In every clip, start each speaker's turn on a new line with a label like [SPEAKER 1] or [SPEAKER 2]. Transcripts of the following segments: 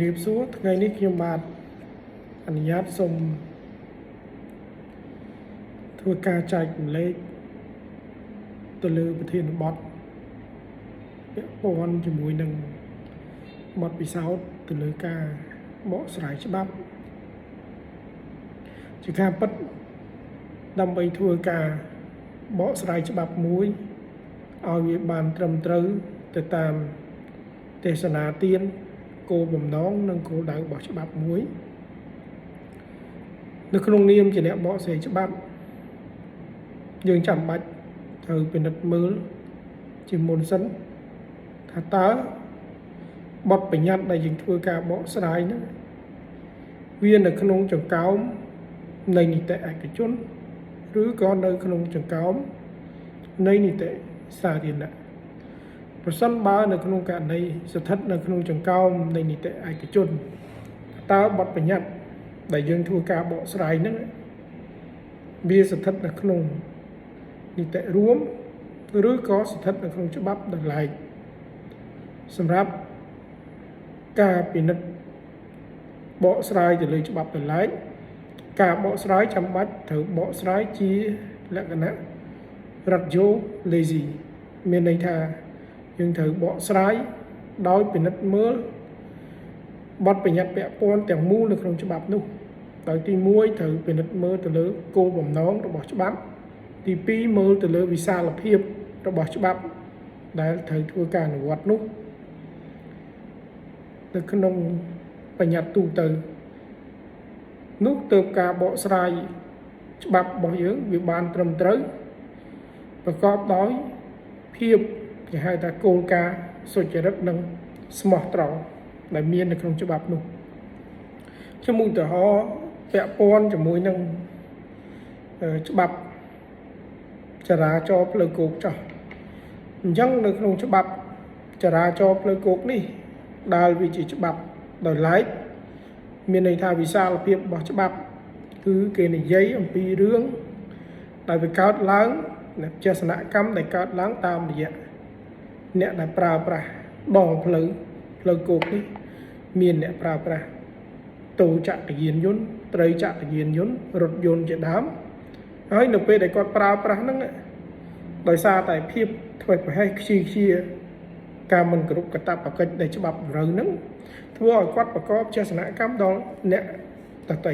[SPEAKER 1] រៀបសួរថ្ងៃនេះខ្ញុំបាទអនុញ្ញាតសូមធ្វើការចែករំលែកទៅលើប្រធានបទពាក់ព័ន្ធជាមួយនឹងបទពិសោធន៍ទៅលើការបកស្រាយច្បាប់ជាការពិតដើម្បីធ្វើការបកស្រាយច្បាប់មួយឲ្យវាបានត្រឹមត្រូវទៅតាមទេសនាទានគោលបំណងនិងគោលដៅរបស់ច្បាប់មួយនៅក្នុងនាមជាអ្នកបកស្រាយច្បាប់យើងចាំបាច់ត្រូវពិនិត្យមើលជាមុនសិនថាតើបទបញ្ញត្តិដែលយើងធ្វើការបកស្រាយហ្នឹងវានៅក្នុងចង្កោមនៃនីតិឯកជនឬក៏នៅក្នុងចង្កោមនៃនីតិសាធារណៈប្រសិនបើនៅក្នុងករណីស្ថិតនៅក្នុងចង្កោមនៃនីតិឯកជនតើបទបញ្ញត្តិដែលយើងធ្វើការបកស្រាយហ្នឹងវាស្ថិតនៅក្នុងនីតិរួមឬក៏ស្ថិតនៅក្នុងច្បាប់ដោយឡែកសម្រាប់ការពិនិត្យបកស្រាយទៅលើច្បាប់ដោយឡែកការបកស្រាយចាំបាច់ត្រូវបកស្រាយជាលក្ខណៈរត់យោ lazy មានន័យថាយើងត្រូវបកស្រាយដោយពិនិត្យមើលបទបញ្ញត្តិពាក់ព័ន្ធទាំងមូលនៅក្នុងច្បាប់នោះដោយទី1ត្រូវពិនិត្យមើលទៅលើគោលបំណងរបស់ច្បាប់ទី2មើលទៅលើវិសាលភាពរបស់ច្បាប់ដែលត្រូវធ្វើការអនុវត្តនោះនៅក្នុងបញ្ញត្តិទូទៅនោះទៅការបកស្រាយច្បាប់របស់យើងវាបានត្រឹមត្រូវប្រកបដោយភាពគេហៅថាគោលការណ៍សុចរិតនិងស្មោះត្រង់ដែលមាននៅក្នុងច្បាប់នោះខ្ញុំឧទាហរណ៍ពាក់ព័ន្ធជាមួយនឹងច្បាប់ចរាចរណ៍ផ្លូវគោកចោះអញ្ចឹងនៅក្នុងច្បាប់ចរាចរណ៍ផ្លូវគោកនេះដែលវាជាច្បាប់ដោយឡែកមានន័យថាវិសាលភាពរបស់ច្បាប់គឺគេនិយាយអំពីរឿងដែលវាកើតឡើងជាសនកម្មដែលកើតឡើងតាមរយៈអ្នកដែលប្រើប្រាស់ដងផ្លូវគោកនេះមានអ្នកប្រើប្រាស់តូចក្រយានយន្តត្រីចក្រយានយន្តរថយន្តជាដើមហើយនៅពេលដែលគាត់ប្រើប្រាស់ហ្នឹងដោយសារតែភាពធ្វេសប្រហែសខ្ជាការមិនគ្រប់កាតព្វកិច្ចដែលច្បាប់តម្រូវហ្នឹងធ្វើឲ្យគាត់ប្រកបជាសនកម្មដល់អ្នកដទៃ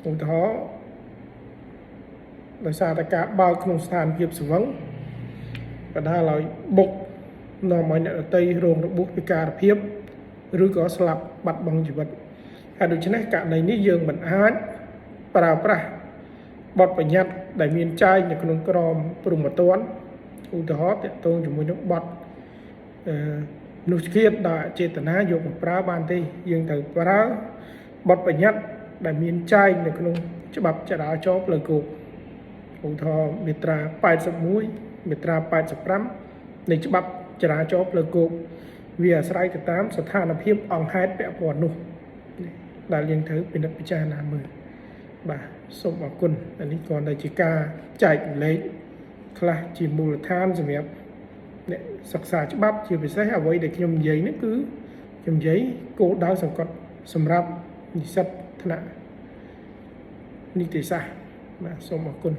[SPEAKER 1] ឧទាហរណ៍ដោយសារតែការបើកក្នុងស្ថានភាពស្វឹងបណ្ដាលឲ្យបុកនាំឲ្យអ្នកដទៃរងរបួសពិការភាពឬក៏ស្លាប់បាត់បង់ជីវិតហើយដូច្នេះករណីនេះយើងមិនអាចប្រើប្រាស់បទបញ្ញត្តិដែលមានចែងនៅក្នុងក្រមព្រហ្មទណ្ឌឧទាហរណ៍ទាក់ទងជាមួយនឹងបទមនុស្សជាតិដោយអចេតនាយកមកប្រើបានទេយើងត្រូវប្រើបទបញ្ញត្តិដែលមានចែងនៅក្នុងច្បាប់ចរាចរណ៍ផ្លូវគោកឧទាហរណ៍មាត្រា81មាត្រា85នៃច្បាប់ចរាចរណ៍ផ្លូវគោកវាអាស្រ័យទៅតាមស្ថានភាពអង្គហេតុពាក់ព័ន្ធនោះដែលយើងត្រូវពិនិត្យពិចារណាមើលបាទសូមអរគុណអានេះគ្រាន់តែជាការចែករំលែកខ្លះជាមូលដ្ឋានសម្រាប់អ្នកសិក្សាច្បាប់ជាពិសេសអ្វីដែលខ្ញុំនិយាយនេះគឺខ្ញុំនិយាយគោលដៅសង្កត់សម្រាប់និស្សិតថ្នាក់នីតិសាស្ត្របាទសូមអរគុណ